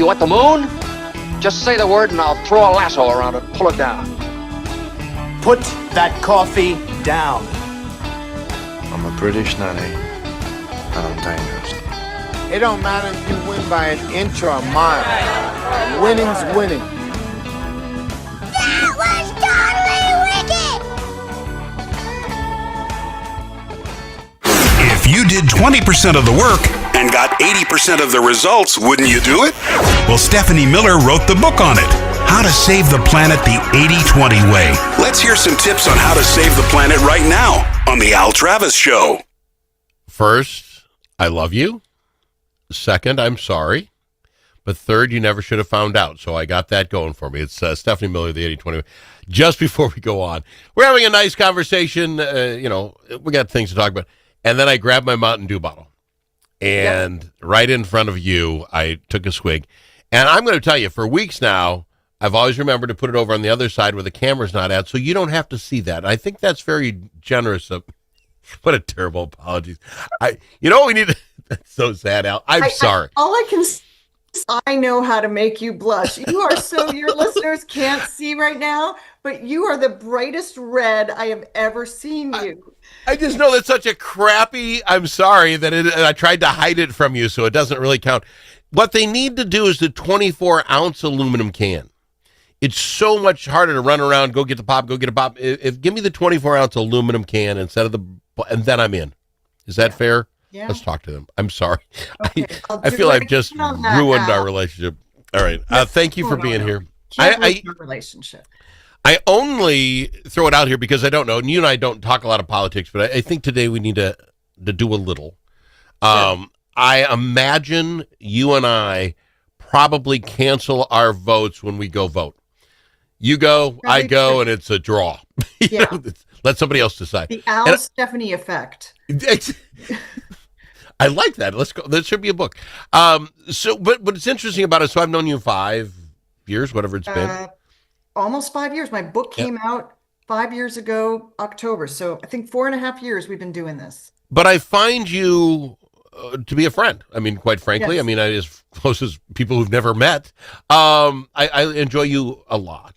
You want the moon? Just say the word and I'll throw a lasso around it and pull it down. Put that coffee down. I'm a British nanny, and I'm dangerous. It don't matter if you win by an inch or a mile. Winning's winning. That was totally wicked! If you did 20% of the work and got 80% of the results, wouldn't you do it? Well, Stephanie Miller wrote the book on it. How to Save the Planet the 80-20 Way. Let's hear some tips on how to save the planet right now on The Al Travis Show. First, I love you. Second, I'm sorry. But third, you never should have found out. So I got that going for me. It's Stephanie Miller, the 80-20 Way. Just before we go on, we're having a nice conversation. We got things to talk about. And then I grabbed my Mountain Dew bottle. And right in front of you, I took a swig. And I'm going to tell you, for weeks now, I've always remembered to put it over on the other side where the camera's not at, so you don't have to see that. I think that's very generous of. What a terrible apology. We need to. That's so sad, Al. I'm sorry. I know how to make you blush. You are your listeners can't see right now, but you are the brightest red I have ever seen you. I just know that's such a crappy. I'm sorry that I tried to hide it from you, so it doesn't really count. What they need to do is the 24-ounce aluminum can. It's so much harder to run around, go get a pop. Give me the 24-ounce aluminum can and then I'm in. Is that fair? Yeah. Let's talk to them. I'm sorry. Okay, I feel I've just ruined our relationship. All right. Thank you for being here. Relationship. I only throw it out here because I don't know, and you and I don't talk a lot of politics, but I think today we need to do a little. Sure. I imagine you and I probably cancel our votes when we go vote. You go, I go, and it's a draw. Yeah. Let somebody else decide. The Al Stephanie effect. I like that. Let's go. That should be a book. But it's interesting about it. So I've known you 5 years, whatever it's been. Almost 5 years. My book came out 5 years ago, October. So I think 4.5 years we've been doing this. But I find you to be a friend. I mean, quite frankly, yes. As close as people who've never met. I enjoy you a lot.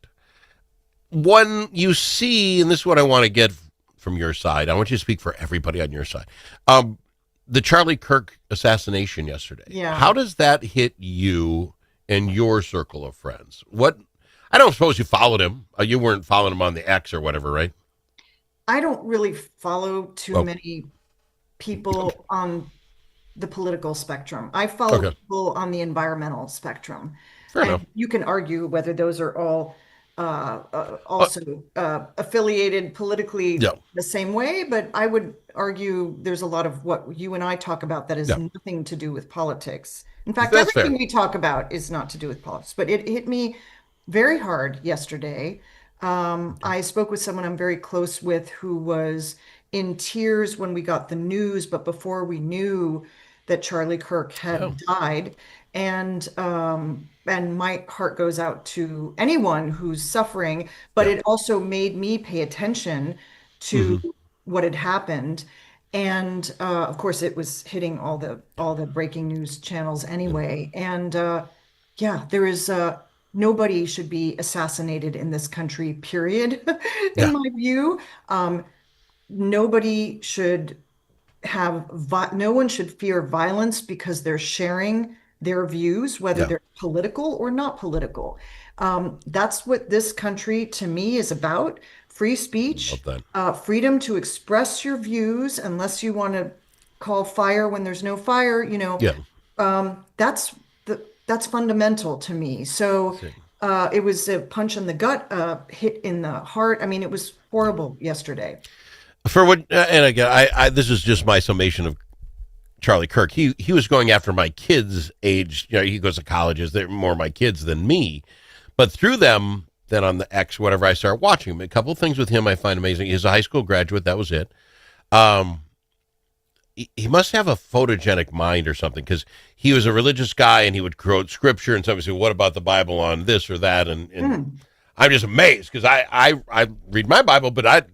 When you see, and this is what I want to get from your side, I want you to speak for everybody on your side. The Charlie Kirk assassination yesterday. Yeah. How does that hit you and your circle of friends? I don't suppose you followed him. You weren't following him on the X or whatever, right? I don't really follow too many people on the political spectrum. I follow people on the environmental spectrum. Fair enough. You can argue whether those are all also affiliated politically the same way, but I would argue there's a lot of what you and I talk about that is nothing to do with politics. In fact, everything we talk about is not to do with politics, but it hit me very hard yesterday. I spoke with someone I'm very close with who was in tears when we got the news, but before we knew that Charlie Kirk had died. And my heart goes out to anyone who's suffering, but it also made me pay attention to what had happened. And of course, it was hitting all the breaking news channels anyway. And there is nobody should be assassinated in this country, period. In my view, nobody should no one should fear violence because they're sharing their views, whether they're political or not political. That's what this country, to me, is about. Free speech, freedom to express your views, unless you want to call fire when there's no fire, that's fundamental to me. So it was a punch in the gut, hit in the heart. I mean, it was horrible yesterday. And again, this is just my summation of Charlie Kirk. He was going after my kids' age. He goes to colleges. They're more my kids than me. But through them, then on the X, whatever, I started watching him. A couple of things with him I find amazing. He's a high school graduate. That was it. He must have a photogenic mind or something, because he was a religious guy and he would quote scripture, and somebody said, what about the Bible on this or that? And I'm just amazed, because I read my Bible, but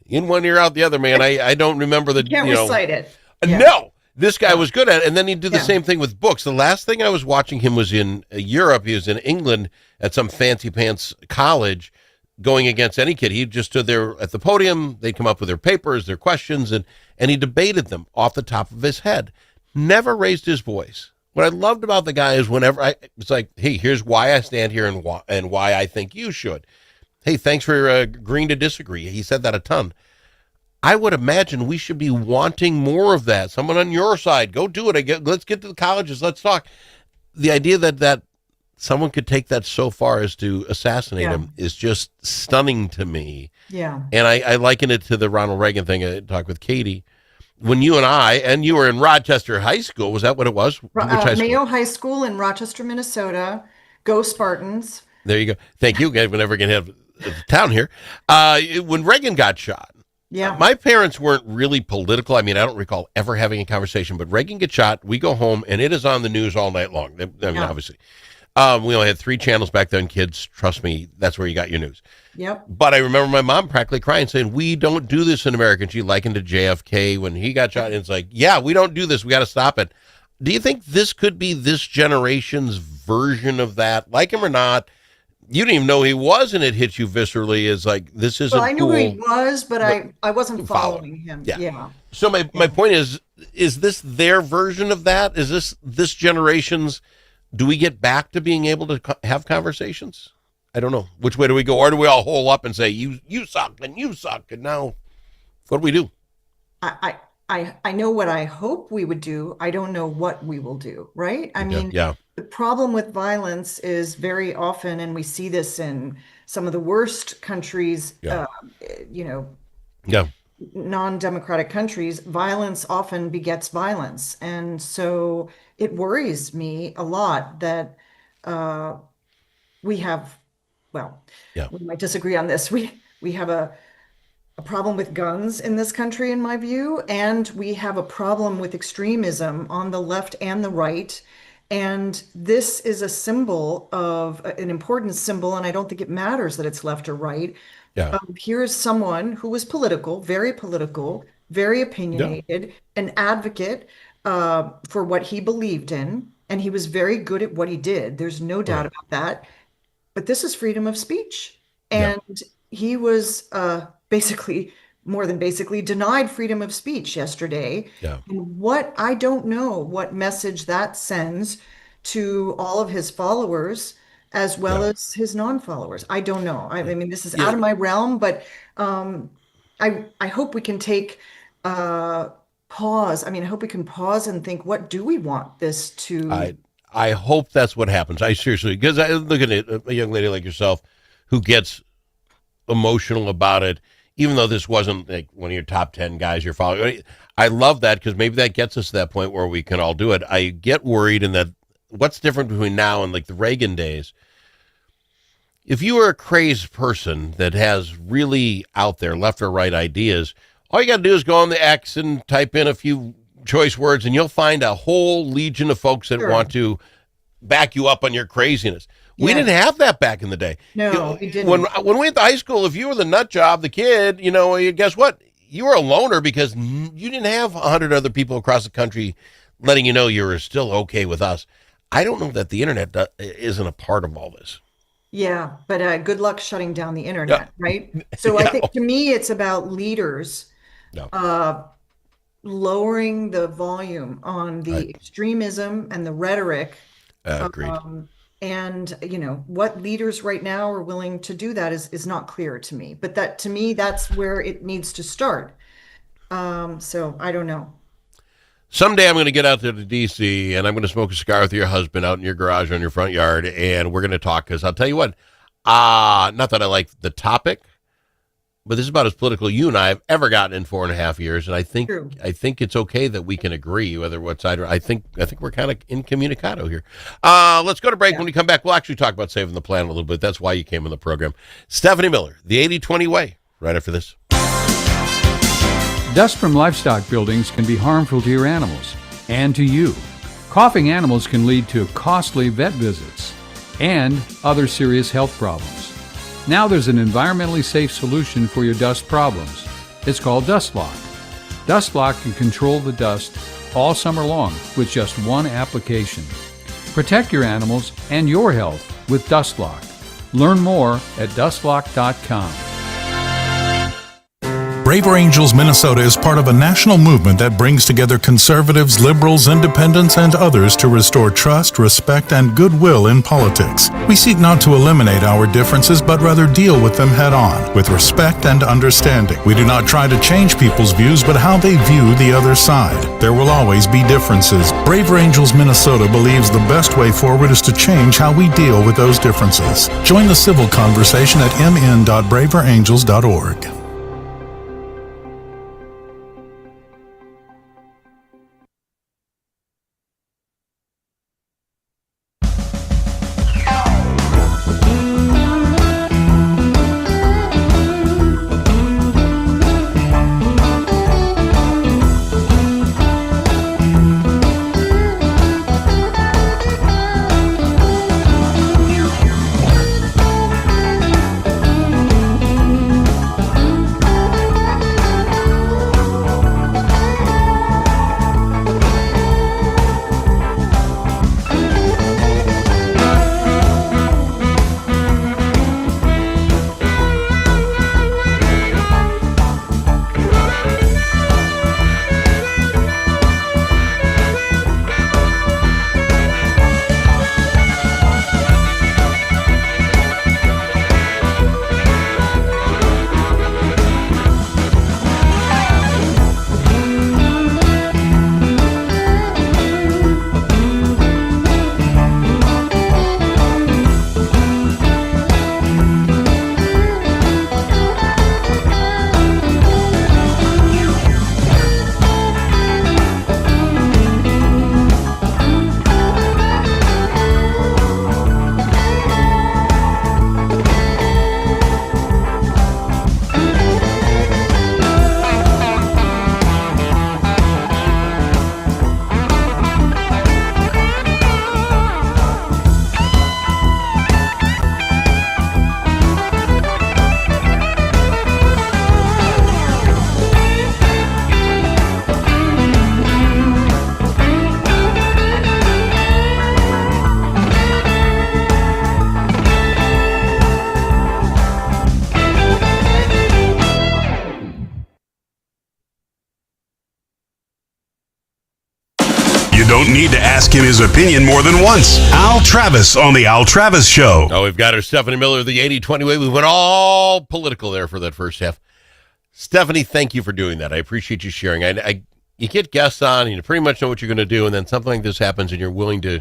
in one ear, out the other, man. I don't remember the, you can't recite it. No. This guy was good at it, and then he'd do the same thing with books. The last thing I was watching him was in Europe. He was in England at some fancy pants college going against any kid. He just stood there at the podium. They'd come up with their papers, their questions, and he debated them off the top of his head. Never raised his voice. What I loved about the guy is whenever it's like, hey, here's why I stand here and why I think you should. Hey, thanks for agreeing to disagree. He said that a ton. I would imagine we should be wanting more of that. Someone on your side, go do it. Let's get to the colleges. Let's talk. The idea that someone could take that so far as to assassinate him is just stunning to me. Yeah. And I liken it to the Ronald Reagan thing. I talked with Katie. When you were in Rochester High School, was that what it was? Which high school? Mayo High School in Rochester, Minnesota. Go Spartans. There you go. Thank you. We're never going to have a town here. When Reagan got shot, my parents weren't really political. I mean, I don't recall ever having a conversation, but Reagan gets shot. We go home, and it is on the news all night long. I mean, obviously. We only had 3 channels back then, kids. Trust me, that's where you got your news. Yep. But I remember my mom practically crying, saying, we don't do this in America. And she likened to JFK when he got shot. And it's like, yeah, we don't do this. We got to stop it. Do you think this could be this generation's version of that? Like him or not, you didn't even know he was, and it hit you viscerally as like, this isn't Well, I knew cool. who he was, but I wasn't following him. Yeah. So my point is this their version of that? Is this generation's, do we get back to being able to have conversations? I don't know. Which way do we go? Or do we all hole up and say, you suck, and you suck, and now what do we do? I know what I hope we would do. I don't know what we will do, right? I mean, the problem with violence is very often, and we see this in some of the worst countries, non-democratic countries, violence often begets violence. And so it worries me a lot that we have, we might disagree on this. We have a problem with guns in this country, in my view, and we have a problem with extremism on the left and the right. And this is a symbol of an important symbol, and I don't think it matters that it's left or right. Here's someone who was political, very opinionated, an advocate for what he believed in, and he was very good at what he did. There's no doubt about that. But this is freedom of speech. And he was more than basically denied freedom of speech yesterday. And I don't know what message that sends to all of his followers as well as his non-followers. I don't know. I mean, this is out of my realm, but I hope we can take pause. I mean, I hope we can pause and think, what do we want this to? I hope that's what happens. I seriously, because I look at it, a young lady like yourself who gets emotional about it, even though this wasn't like one of your top 10 guys you're following. I love that because maybe that gets us to that point where we can all do it. I get worried in that what's different between now and like the Reagan days. If you are a crazed person that has really out there left or right ideas, all you got to do is go on the X and type in a few choice words and you'll find a whole legion of folks that want to back you up on your craziness. We didn't have that back in the day. No, we didn't. When we went to high school, if you were the nut job, the kid, guess what? You were a loner because you didn't have 100 other people across the country letting you know you were still okay with us. I don't know that the internet isn't a part of all this. Yeah, but good luck shutting down the internet, right? So I think to me, it's about leaders lowering the volume on the extremism and the rhetoric. Agreed. And, what leaders right now are willing to do that is not clear to me. But that, to me, that's where it needs to start. So I don't know. Someday I'm going to get out there to D.C. and I'm going to smoke a cigar with your husband out in your garage or in your front yard, and we're going to talk because I'll tell you what, not that I like the topic, but this is about as political you and I have ever gotten in 4.5 years, and I think it's okay that we can agree whether what side. I think we're kind of incommunicado here. Let's go to break. When we come back, we'll actually talk about saving the planet a little bit. That's why you came on the program. Stephanie Miller, the 80-20 way. Right after this. Dust from livestock buildings can be harmful to your animals and to you. Coughing animals can lead to costly vet visits and other serious health problems. Now there's an environmentally safe solution for your dust problems. It's called DustLock. DustLock can control the dust all summer long with just one application. Protect your animals and your health with DustLock. Learn more at dustlock.com. Braver Angels Minnesota is part of a national movement that brings together conservatives, liberals, independents, and others to restore trust, respect, and goodwill in politics. We seek not to eliminate our differences, but rather deal with them head on, with respect and understanding. We do not try to change people's views, but how they view the other side. There will always be differences. Braver Angels Minnesota believes the best way forward is to change how we deal with those differences. Join the civil conversation at mn.braverangels.org. Don't need to ask him his opinion more than once. Al Travis on the Al Travis Show. Oh, we've got our Stephanie Miller, the 80-20 way. We went all political there for that first half. Stephanie, thank you for doing that. I appreciate you sharing. You get guests on, and you pretty much know what you're going to do, and then something like this happens, and you're willing to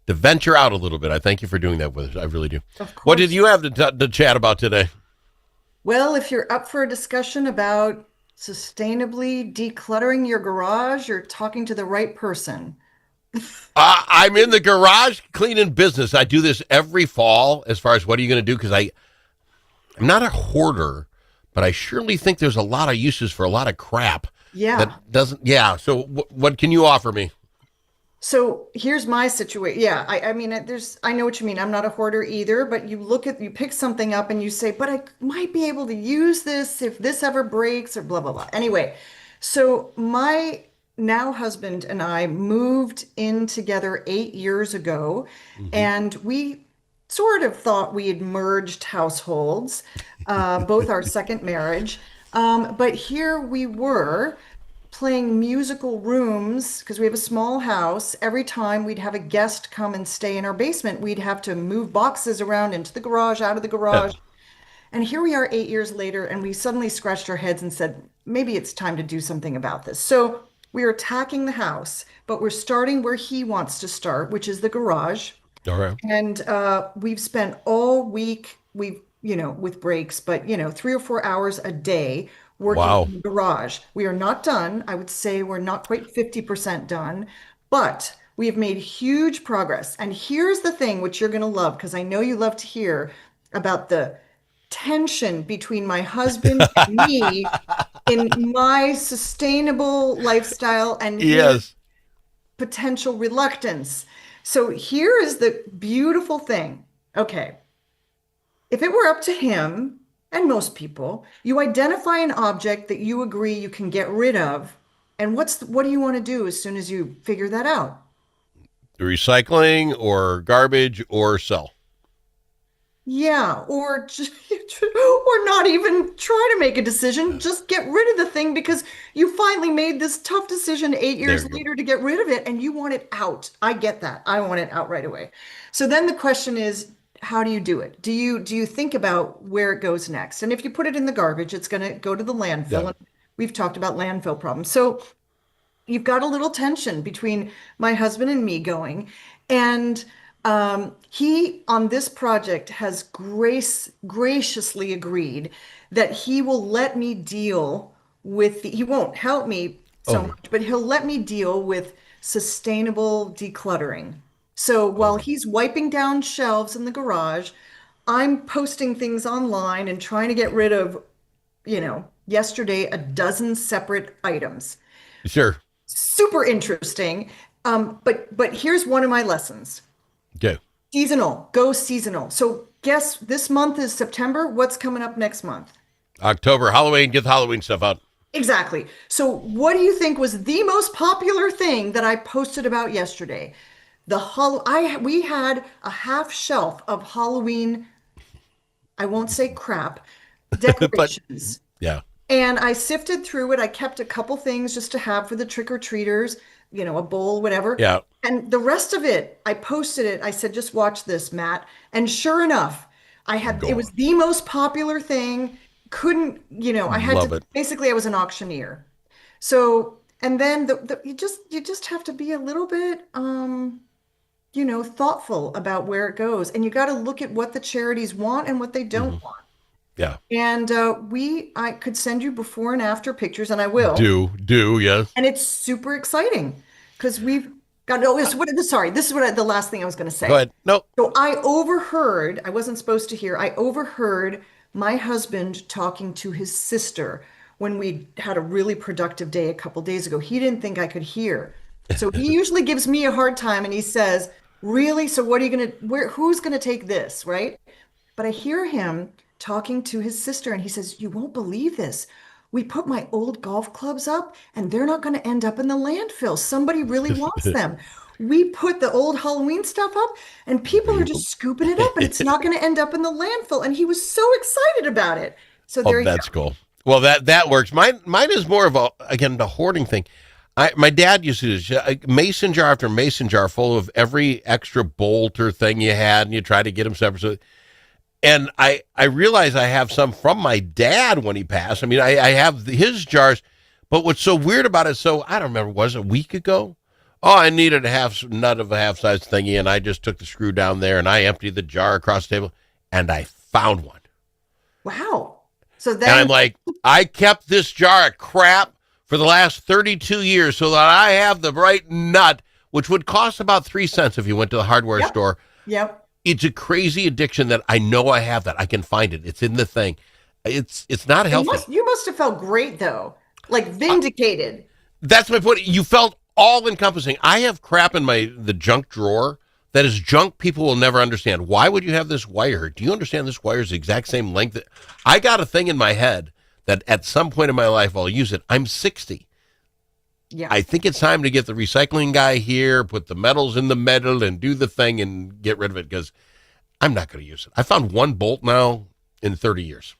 venture out a little bit. I thank you for doing that with us. I really do. Of course. What did you have to chat about today? Well, if you're up for a discussion about sustainably decluttering your garage, you're talking to the right person. I'm in the garage cleaning business. I do this every fall as far as what are you going to do? Because I'm not a hoarder, but I surely think there's a lot of uses for a lot of crap. Yeah. That doesn't, yeah. So what can you offer me? So here's my situation. Yeah, I mean, I know what you mean. I'm not a hoarder either, but you pick something up and you say, but I might be able to use this if this ever breaks or blah, blah, blah. Anyway, so my now husband and I moved in together 8 years ago, and we sort of thought we had merged households, both our second marriage. But here we were playing musical rooms because we have a small house. Every time we'd have a guest come and stay in our basement, we'd have to move boxes around into the garage, out of the garage. Yeah. And here we are 8 years later, and we suddenly scratched our heads and said, maybe it's time to do something about this. So we are attacking the house, but we're starting where he wants to start, which is the garage. All right. And we've spent all week, with breaks, but 3 or 4 hours a day working in the garage. We are not done. I would say we're not quite 50% done, but we have made huge progress. And here's the thing, which you're going to love, because I know you love to hear about the tension between my husband and me in my sustainable lifestyle and his potential reluctance. So here is the beautiful thing. Okay. If it were up to him, and most people, you identify an object that you agree you can get rid of And what do you want to do as soon as you figure that out? Recycling or garbage or sell. Yeah, or or not even try to make a decision. Just get rid of the thing because you finally made this tough decision 8 years later to get rid of it and you want it out. I get that. I want it out right away. So then the question is, how do you do it? Do you think about where it goes next? And if you put it in the garbage, it's going to go to the landfill. Yeah. And we've talked about landfill problems. So you've got a little tension between my husband and me going. And he, on this project, has graciously agreed that he will let me deal with he won't help me so much, but he'll let me deal with sustainable decluttering. So while he's wiping down shelves in the garage, I'm posting things online and trying to get rid of, yesterday, a dozen separate items. Sure. Super interesting. But here's one of my lessons. Okay. Seasonal. Go seasonal. So guess this month is September. What's coming up next month? October, Halloween. Get the Halloween stuff out. Exactly. So what do you think was the most popular thing that I posted about yesterday? We had a half shelf of Halloween, I won't say crap, decorations. Yeah. And I sifted through it. I kept a couple things just to have for the trick-or-treaters, a bowl, whatever. Yeah. And the rest of it, I posted it. I said, just watch this, Matt. And sure enough, it was the most popular thing. I had Love to, it. basically I was an auctioneer. So, and then you just have to be a little bit, thoughtful about where it goes. And you got to look at what the charities want and what they don't want. Yeah. And I could send you before and after pictures, and I will. Do, yes. And it's super exciting because we've got, this is the last thing I was going to say. Go ahead. No. So I wasn't supposed to hear, I overheard my husband talking to his sister when we had a really productive day a couple days ago. He didn't think I could hear. So he usually gives me a hard time and he says, really? So what are you who's going to take this, right? But I hear him talking to his sister and he says, you won't believe this. We put my old golf clubs up and they're not going to end up in the landfill. Somebody really wants them. We put the old Halloween stuff up and people are just scooping it up and it's not going to end up in the landfill. And he was so excited about it. So there you go. That's cool. Well, that works. Mine is more of the hoarding thing. My dad used to do mason jar after mason jar full of every extra bolt or thing you had, and you try to get them separate. And I realize I have some from my dad when he passed. I mean, I have his jars, but what's so weird about it, so I don't remember, was it a week ago? Oh, I needed a nut of a half-size thingy, and I just took the screw down there, and I emptied the jar across the table, and I found one. Wow. So then, and I'm like, I kept this jar of crap for the last 32 years so that I have the right nut, which would cost about 3 cents if you went to the hardware store. Yep. It's a crazy addiction that I know I have that. I can find it. It's in the thing. It's not healthy. You must have felt great, though. Like vindicated. That's my point. You felt all-encompassing. I have crap in the junk drawer that is junk people will never understand. Why would you have this wire? Do you understand this wire is the exact same length? I got a thing in my head that at some point in my life I'll use it. I'm 60. Yeah. I think it's time to get the recycling guy here, put the metals in the metal and do the thing and get rid of it because I'm not going to use it. I found one bolt now in 30 years.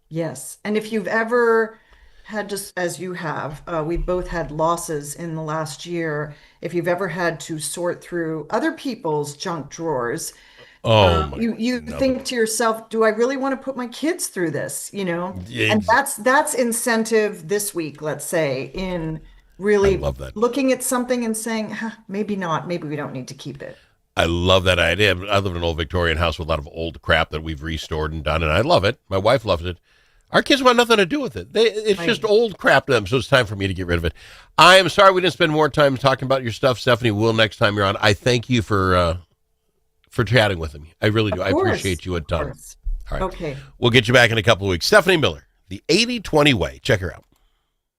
Yes. And if you've ever had, just as you have, we both had losses in the last year. If you've ever had to sort through other people's junk drawers, you think to yourself, do I really want to put my kids through this? And that's incentive this week, let's say, in really looking at something and saying, maybe not, maybe we don't need to keep it. I love that idea. I live in an old Victorian house with a lot of old crap that we've restored and done, and I love it. My wife loves it. Our kids want nothing to do with it. It's just old crap to them, so it's time for me to get rid of it. I am sorry we didn't spend more time talking about your stuff, Stephanie. Will next time you're on. I thank you for chatting with me. I really do. I appreciate you a ton. All right. Okay. We'll get you back in a couple of weeks. Stephanie Miller, the 80-20 Way. Check her out.